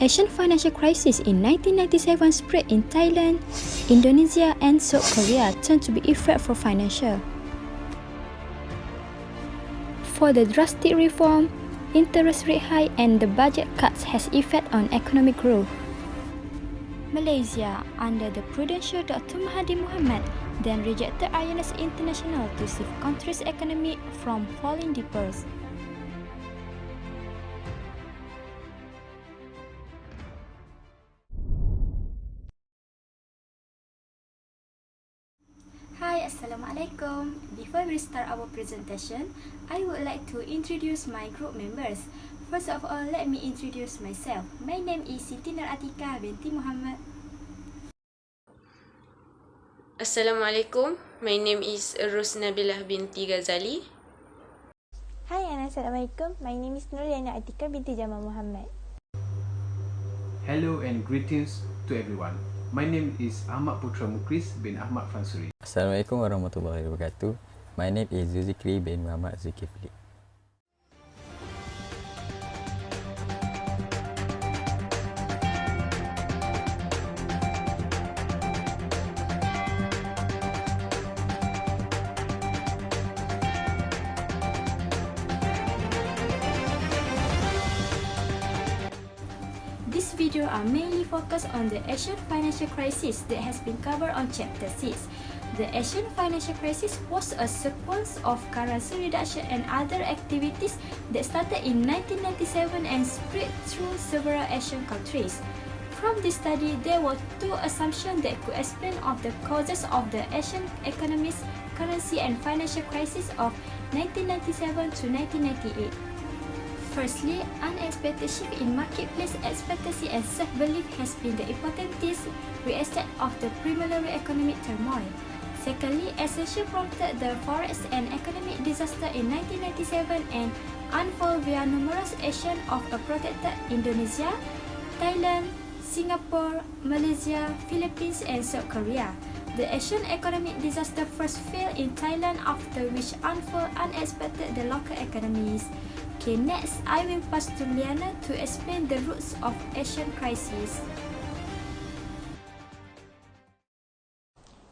Asian financial crisis in 1997 spread in Thailand, Indonesia and South Korea turned to be effect for financial. For the drastic reform, interest rate hike and the budget cuts has effect on economic growth. Malaysia, under the prudential Dr. Mahathir Mohamad, then rejected IMF International to save country's economy from falling deeper. Hi, Assalamualaikum. Before we start our presentation, I would like to introduce my group members. First of all, let me introduce myself. My name is Siti Nur Atika binti Muhammad. Assalamualaikum. My name is Rus Nabilah binti Ghazali. Hi, Assalamualaikum. My name is Nuriana Atika binti Jamal Muhammad. Hello and greetings to everyone. My name is Ahmad Putra Mukris bin Ahmad Fansuri. Assalamualaikum warahmatullahi wabarakatuh. My name is Zuzikri bin Muhammad Zulkifli. This video are mainly focused on the Asian financial crisis that has been covered on Chapter 6. The Asian financial crisis was a sequence of currency reduction and other activities that started in 1997 and spread through several Asian countries. From this study, there were two assumptions that could explain of the causes of the Asian economies, currency and financial crisis of 1997 to 1998. Firstly, unexpected shift in marketplace expectancy and self-belief has been the importantest reaspect of the preliminary economic turmoil. Secondly, recession prompted the forex and economic disaster in 1997 and unfold via numerous actions of a protected Indonesia, Thailand, Singapore, Malaysia, Philippines and South Korea. The Asian economic disaster first fell in Thailand, after which unfold unexpected the local economies. Okay, next I will pass to Liana to explain the roots of Asian crisis.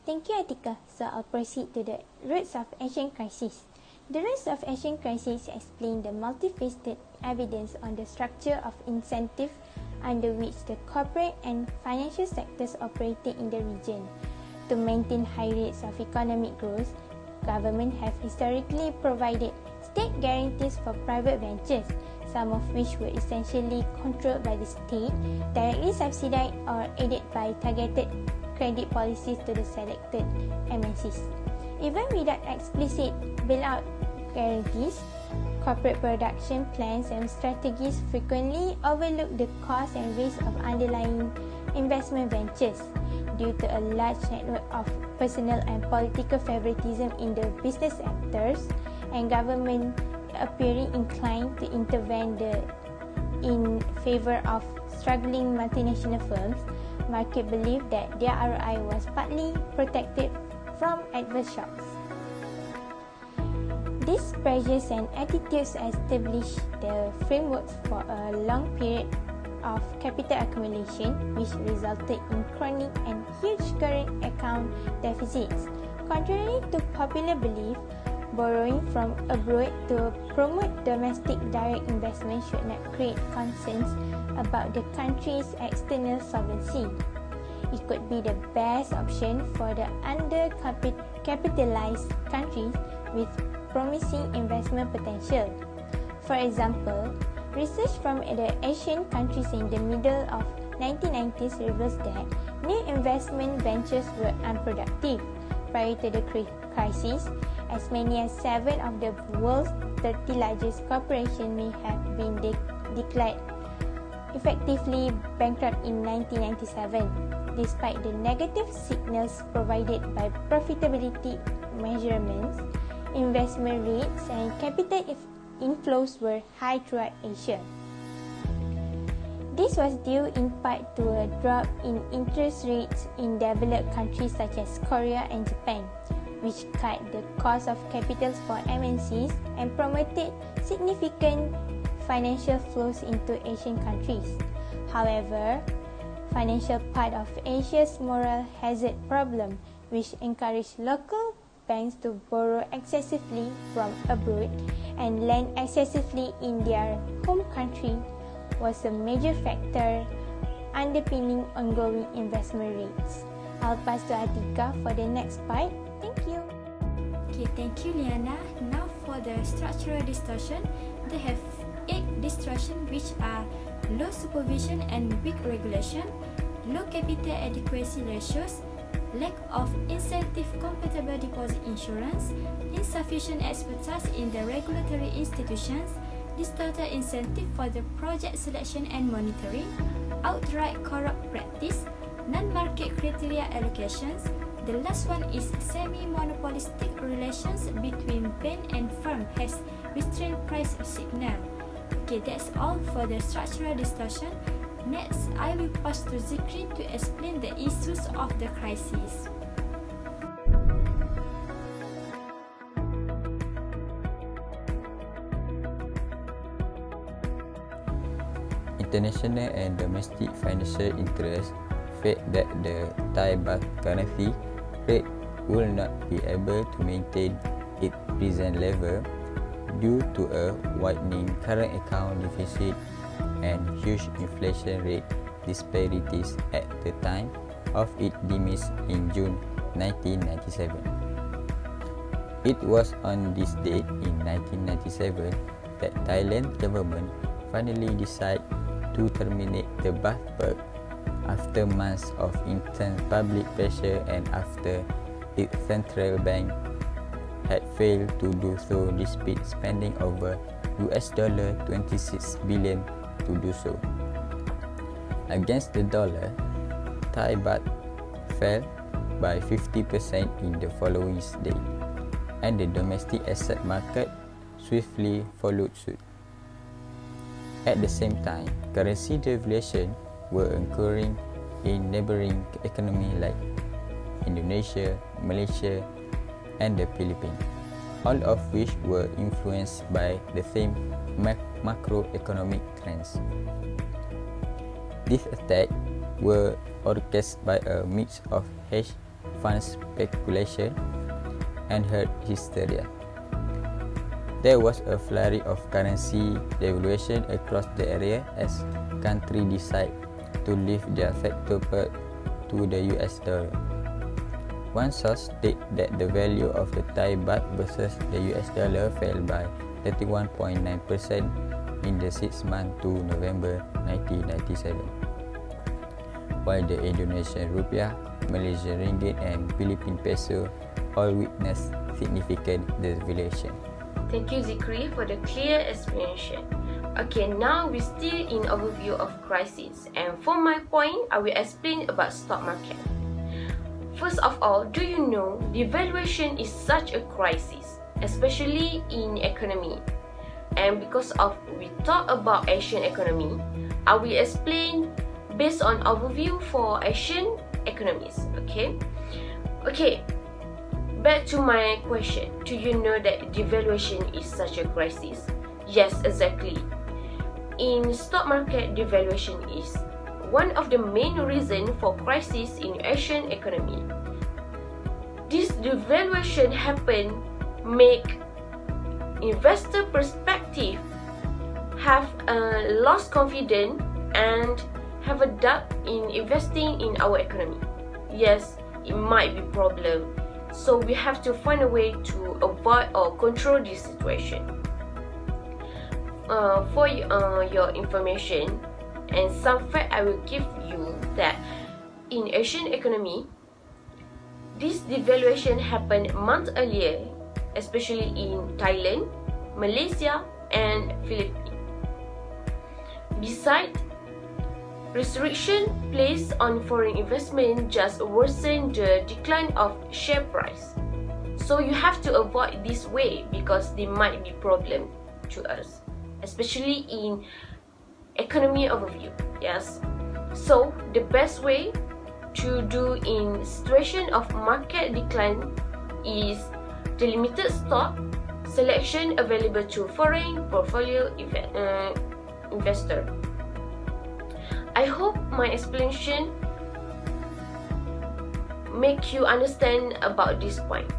Thank you, Atika. So I'll proceed to the roots of Asian crisis. The roots of Asian crisis explain the multifaceted evidence on the structure of incentive under which the corporate and financial sectors operated in the region. To maintain high rates of economic growth, government have historically provided state guarantees for private ventures, some of which were essentially controlled by the state, directly subsidized or aided by targeted credit policies to the selected MNCs. Even without explicit bailout guarantees, corporate production plans and strategies frequently overlook the cost and risk of underlying investment ventures due to a large network of personal and political favoritism in the business actors and government appearing inclined to intervene in favor of struggling multinational firms. Market believed that their ROI was partly protected from adverse shocks. These pressures and attitudes established the framework for a long period of capital accumulation, which resulted in chronic and huge current account deficits. Contrary to popular belief, borrowing from abroad to promote domestic direct investment should not create concerns about the country's external solvency. It could be the best option for the undercapitalized countries with promising investment potential. For example, research from the Asian countries in the middle of 1990s reveals that new investment ventures were unproductive. Prior to the crisis, as many as 7 of the world's 30 largest corporations may have been declared effectively bankrupt in 1997, despite the negative signals provided by profitability measurements. Investment rates and capital inflows were high throughout Asia. This was due in part to a drop in interest rates in developed countries such as Korea and Japan, which cut the cost of capital for MNCs and promoted significant financial flows into Asian countries. However, financial part of Asia's moral hazard problem, which encouraged local banks to borrow excessively from abroad and lend excessively in their home country, was a major factor underpinning ongoing investment rates. I'll pass to Atika for the next part. Thank you. Okay, thank you, Liana. Now for the structural distortion, they have 8 distortions which are low supervision and weak regulation, low capital adequacy ratios, lack of incentive compatible deposit insurance, insufficient expertise in the regulatory institutions, distorted incentive for the project selection and monitoring, outright corrupt practice, non-market criteria allocations. The last one is semi-monopolistic relations between bank and firm has restrained price signal. Okay, that's all for the structural distortion. Next, I will pass to Zikri to explain the issues of the crisis. International and domestic financial interests feared that the Thai baht currency rate will not be able to maintain its present level due to a widening current account deficit and huge inflation rate disparities at the time of its demise in June 1997. It was on this date in 1997 that Thailand government finally decided to terminate the baht peg after months of intense public pressure and after its central bank had failed to do so despite spending over $26 billion to do so. Against the dollar, Thai baht fell by 50% in the following day, and the domestic asset market swiftly followed suit. At the same time, currency devaluation were occurring in neighboring economies like Indonesia, Malaysia, and the Philippines, all of which were influenced by the same macroeconomic trends. These attacks were orchestrated by a mix of hedge fund speculation and herd hysteria. There was a flurry of currency devaluation across the area as countries decided to lift their factor peg to the US dollar. One source stated that the value of the Thai baht versus the US dollar fell by 31.9% in the 6 months to November 1997, while the Indonesian rupiah, Malaysian ringgit, and Philippine peso all witnessed significant devaluation. Thank you, Zikri, for the clear explanation. Okay, now we're still in overview of crisis, and for my point, I will explain about stock market. First of all, do you know devaluation is such a crisis, especially in economy? And because of we talk about Asian economy, I will explain based on overview for Asian economies. Okay. Back to my question. Do you know that devaluation is such a crisis? Yes, exactly. In stock market, devaluation is one of the main reasons for crisis in Asian economy. This devaluation happen make investor perspective have lost confidence and have a doubt in investing in our economy. Yes, it might be problem. So we have to find a way to avoid or control this situation. For your information and some fact I will give you that in Asian economy, this devaluation happened months earlier, especially in Thailand, Malaysia, and Philippines. Besides, restriction placed on foreign investment just worsened the decline of share price. So you have to avoid this way because they might be problem to us, especially in economy overview. Yes. So the best way to do in situation of market decline is the limited stock selection available to foreign portfolio investor. I hope my explanation make you understand about this point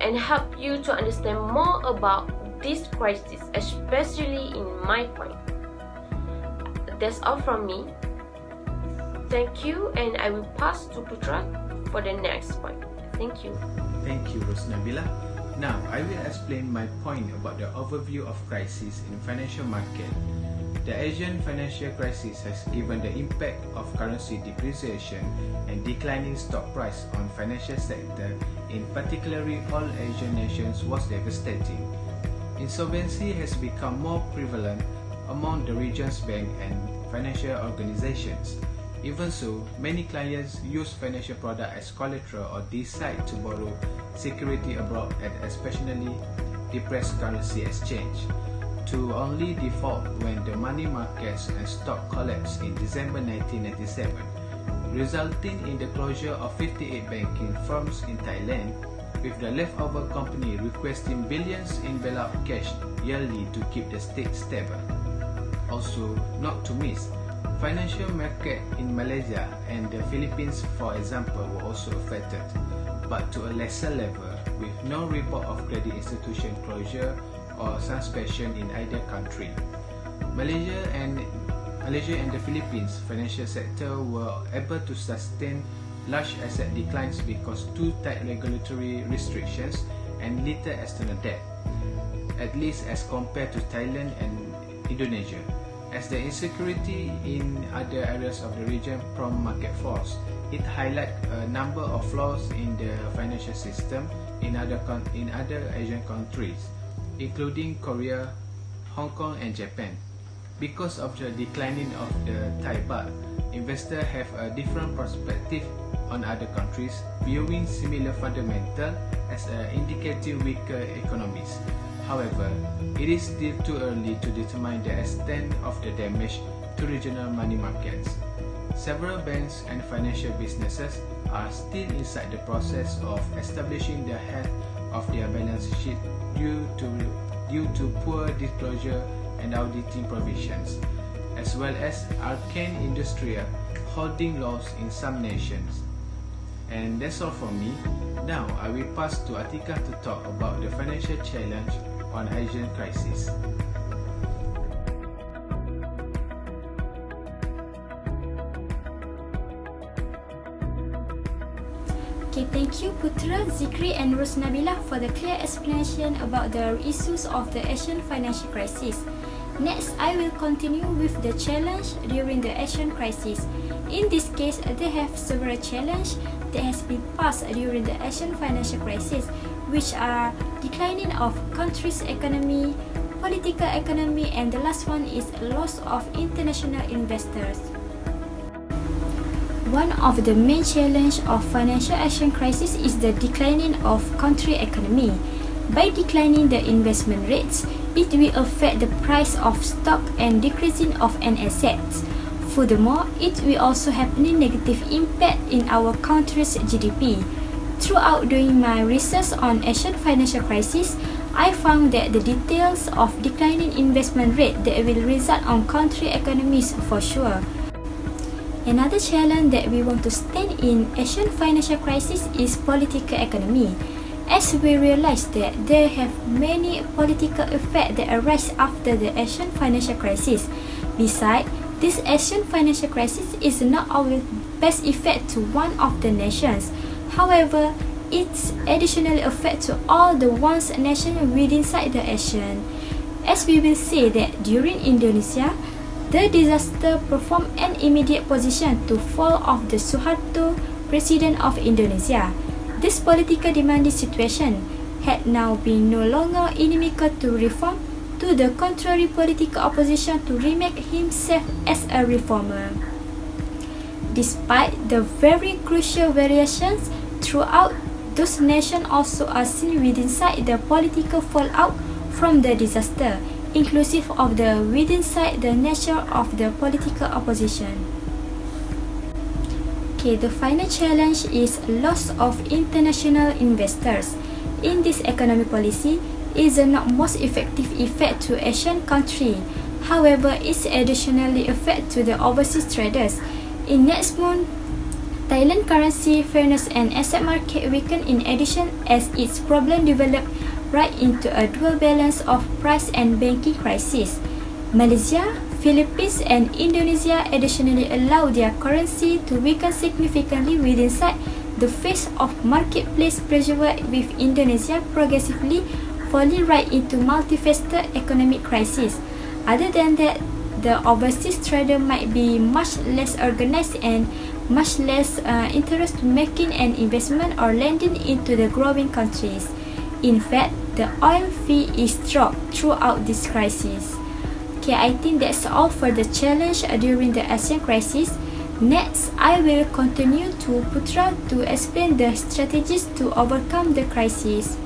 and help you to understand more about this crisis, especially in my point. That's all from me. Thank you, and I will pass to Putra for the next point. Thank you. Thank you, Rosnabila. Now, I will explain my point about the overview of crisis in financial market. The Asian financial crisis has given the impact of currency depreciation and declining stock price on financial sector, in particularly all Asian nations, was devastating. Insolvency has become more prevalent among the region's bank and financial organizations. Even so, many clients use financial product as collateral or decide to borrow security abroad at especially depressed currency exchange, to only default when the money markets and stock collapsed in December 1997, resulting in the closure of 58 banking firms in Thailand, with the leftover company requesting billions in bailout cash yearly to keep the state stable. Also, not to miss, financial market in Malaysia and the Philippines, for example, were also affected, but to a lesser level, with no report of credit institution closure or suspension in either country. Malaysia and the Philippines financial sector were able to sustain large asset declines because too tight regulatory restrictions and little external debt, at least as compared to Thailand and Indonesia. As the insecurity in other areas of the region prompt market force, it highlights a number of flaws in the financial system in other Asian countries, including Korea, Hong Kong and Japan. Because of the declining of the Thai baht, investors have a different perspective on other countries, viewing similar fundamentals as indicating weaker economies. However, it is still too early to determine the extent of the damage to regional money markets. Several banks and financial businesses are still inside the process of establishing the health of their balance sheet due to poor disclosure and auditing provisions, as well as arcane industrial holding laws in some nations. And that's all from me. Now I will pass to Atika to talk about the financial challenge on Asian crisis. Okay, thank you Putra, Zikri and Rosnabila for the clear explanation about the issues of the Asian financial crisis. Next, I will continue with the challenge during the Asian crisis. In this case, they have several challenges that has been passed during the Asian financial crisis, which are declining of country's economy, political economy, and the last one is loss of international investors. One of the main challenges of financial Asian crisis is the declining of country economy. By declining the investment rates, it will affect the price of stock and decreasing of an assets. Furthermore, it will also have a negative impact in our country's GDP. Throughout doing my research on Asian financial crisis, I found that the details of declining investment rate that will result on country economies for sure. Another challenge that we want to stand in Asian financial crisis is political economy, as we realize that there have many political effects that arise after the Asian financial crisis. Besides, this Asian financial crisis is not always best effect to one of the nations. However, it's additionally affect to all the ones nation within the Asian. As we will see that during Indonesia, the disaster performed an immediate position to fall of the Suharto, President of Indonesia. This political demanding situation had now been no longer inimical to reform, to the contrary political opposition to remake himself as a reformer. Despite the very crucial variations throughout, those nations also are seen within the political fallout from the disaster, inclusive of the within the nature of the political opposition. Okay, the final challenge is loss of international investors. In this economic policy, is the not most effective effect to Asian country. However, it's additionally affect to the overseas traders. In next month, Thailand currency fairness and asset market weakened in addition as its problem developed right into a dual balance of price and banking crisis. Malaysia, Philippines and Indonesia additionally allowed their currency to weaken significantly within sight the face of marketplace pressure, with Indonesia progressively falling right into multifaceted economic crisis. Other than that, the overseas trader might be much less organized and much less interest in making an investment or lending into the growing countries. In fact, the oil fee is dropped throughout this crisis. Okay, I think that's all for the challenge during the Asian crisis. Next, I will continue to Putra to explain the strategies to overcome the crisis.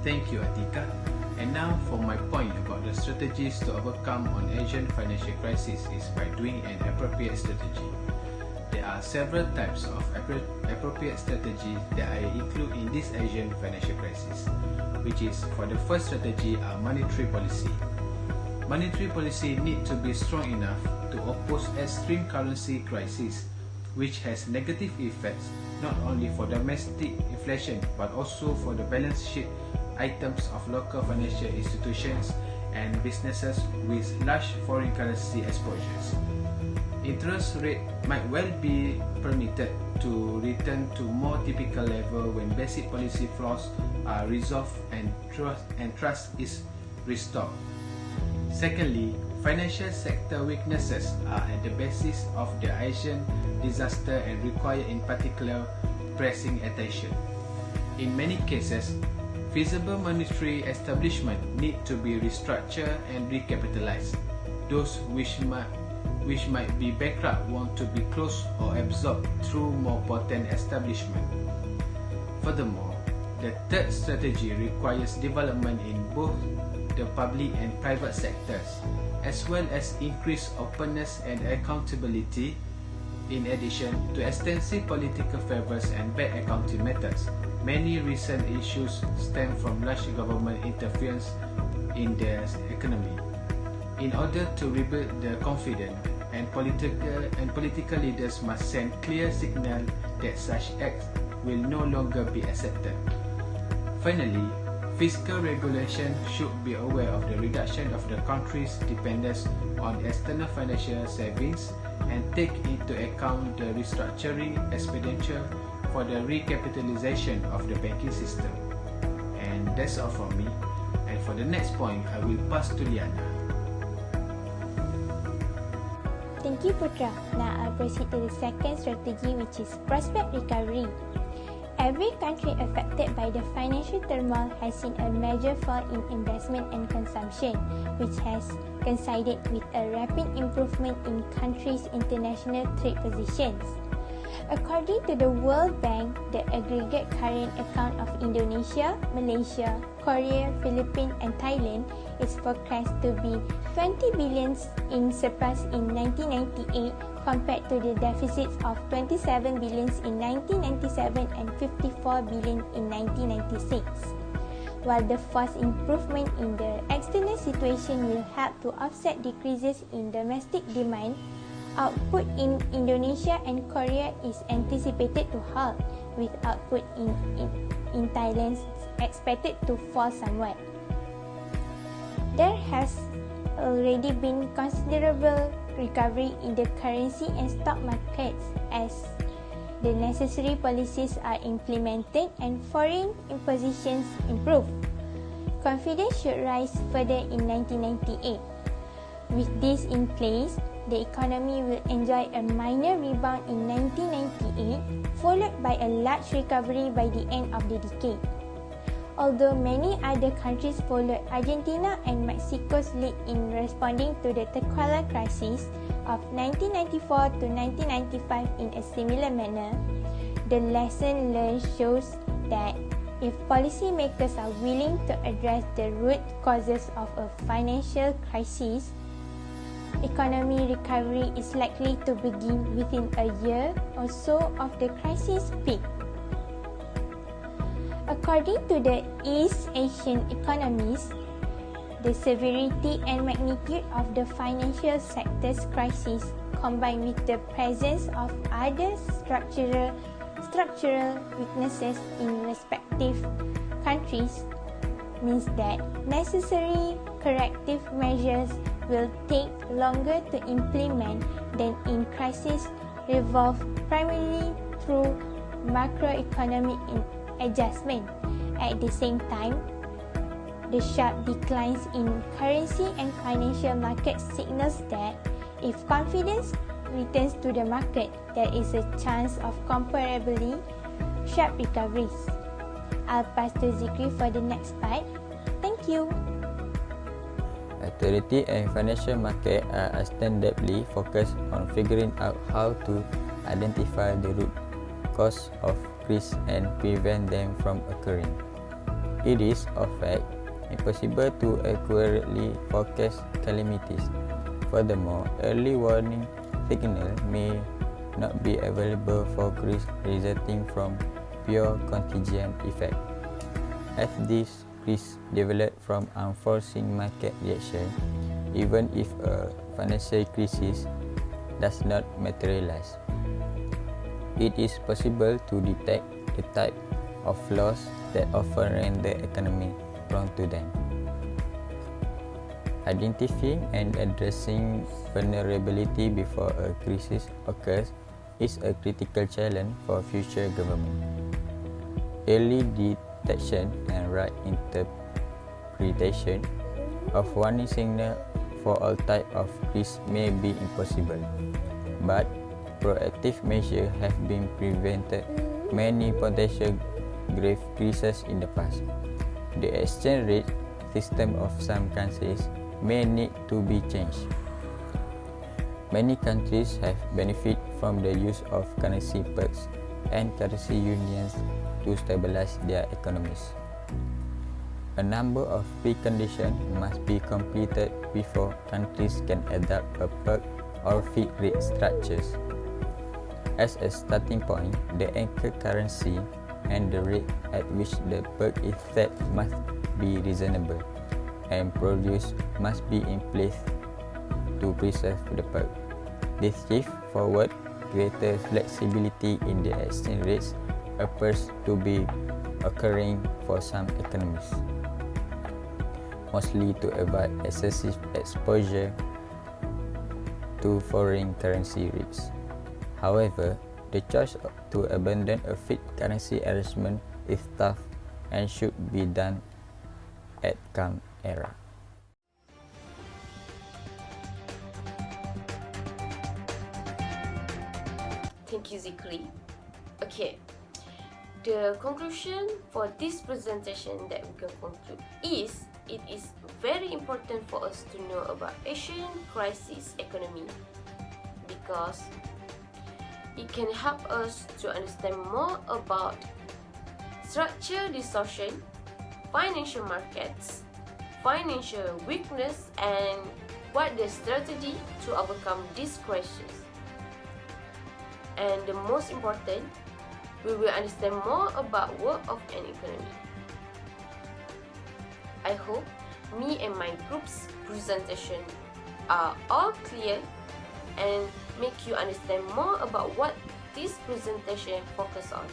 Thank you, Atika. And now for my point about the strategies to overcome on Asian financial crisis is by doing an appropriate strategy. There are several types of appropriate strategies that I include in this Asian financial crisis, which is for the first strategy monetary policy. Monetary policy need to be strong enough to oppose extreme currency crisis, which has negative effects not only for domestic inflation but also for the balance sheet items of local financial institutions and businesses with large foreign currency exposures. Interest rate might well be permitted to return to more typical level when basic policy flaws are resolved and trust is restored. Secondly, financial sector weaknesses are at the basis of the Asian disaster and require in particular pressing attention. In many cases, feasible monetary establishment need to be restructured and recapitalized. Those which might be bankrupt want to be closed or absorbed through more potent establishment. Furthermore, the third strategy requires development in both the public and private sectors, as well as increased openness and accountability, in addition to extensive political favors and bad accounting methods. Many recent issues stem from large government interference in the economy. In order to rebuild the confidence, and political leaders must send clear signal that such acts will no longer be accepted. Finally, fiscal regulation should be aware of the reduction of the country's dependence on external financial savings and take into account the restructuring expenditure for the recapitalization of the banking system. And that's all from me. And for the next point, I will pass to Liana. Thank you, Putra. Now I'll proceed to the second strategy, which is prospect recovery. Every country affected by the financial turmoil has seen a major fall in investment and consumption, which has coincided with a rapid improvement in countries' international trade positions. According to the World Bank, the aggregate current account of Indonesia, Malaysia, Korea, Philippines and Thailand is forecast to be 20 billion in surplus in 1998 compared to the deficits of 27 billion in 1997 and 54 billion in 1996. While the fast improvement in the external situation will help to offset decreases in domestic demand, output in Indonesia and Korea is anticipated to halt, with output in Thailand expected to fall somewhat. There has already been considerable recovery in the currency and stock markets as the necessary policies are implemented and foreign impositions improve. Confidence should rise further in 1998. With this in place, the economy will enjoy a minor rebound in 1998, followed by a large recovery by the end of the decade. Although many other countries followed Argentina and Mexico's lead in responding to the Tequila crisis of 1994 to 1995 in a similar manner, the lesson learned shows that if policymakers are willing to address the root causes of a financial crisis, economy recovery is likely to begin within a year or so of the crisis peak. According to the East Asian economies, the severity and magnitude of the financial sector's crisis, combined with the presence of other structural weaknesses in respective countries, means that necessary corrective measures will take longer to implement than in crises revolve primarily through macroeconomic adjustment. At the same time, the sharp declines in currency and financial market signals that if confidence returns to the market, there is a chance of comparably sharp recoveries. I'll pass to Zikri for the next part. Thank you. Authority and financial market are ostensibly focused on figuring out how to identify the root cause of crises and prevent them from occurring. It is, of fact, impossible to accurately forecast calamities. Furthermore, early warning signals may not be available for crises resulting from pure contingent effect. As these crises develop from unforeseen market reaction, even if a financial crisis does not materialize, it is possible to detect the type of loss that often render the economy prone to them. Identifying and addressing vulnerability before a crisis occurs is a critical challenge for future government. Early detection and right interpretation of warning signal for all types of crises may be impossible, but proactive measures have been prevented many potential grave crises in the past. The exchange rate system of some countries may need to be changed. Many countries have benefited from the use of currency perks and currency unions to stabilize their economies. A number of preconditions must be completed before countries can adopt a perk or fixed rate structures. As a starting point, the anchor currency and the rate at which the perk is set must be reasonable, and produce must be in place to preserve the perk. This shift forward greater flexibility in the exchange rates appears to be occurring for some economies, mostly to avoid excessive exposure to foreign currency risks. However, the choice to abandon a fixed currency arrangement is tough and should be done at calm era. Thank you, Zikri. Okay, the conclusion for this presentation that we can conclude is it is very important for us to know about Asian crisis economy because it can help us to understand more about structure distortion, financial markets, financial weakness, and what the strategy to overcome this crisis. And the most important, we will understand more about work of an economy. I hope me and my group's presentation are all clear and make you understand more about what this presentation focus on.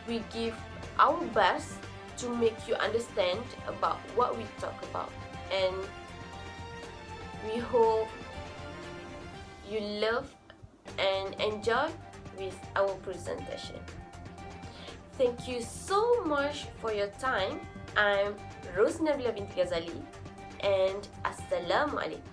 We give our best to make you understand about what we talk about, and we hope you love and enjoy with our presentation. Thank you so much for your time. I'm Rose Nabila binti Ghazali, and Assalamualaikum.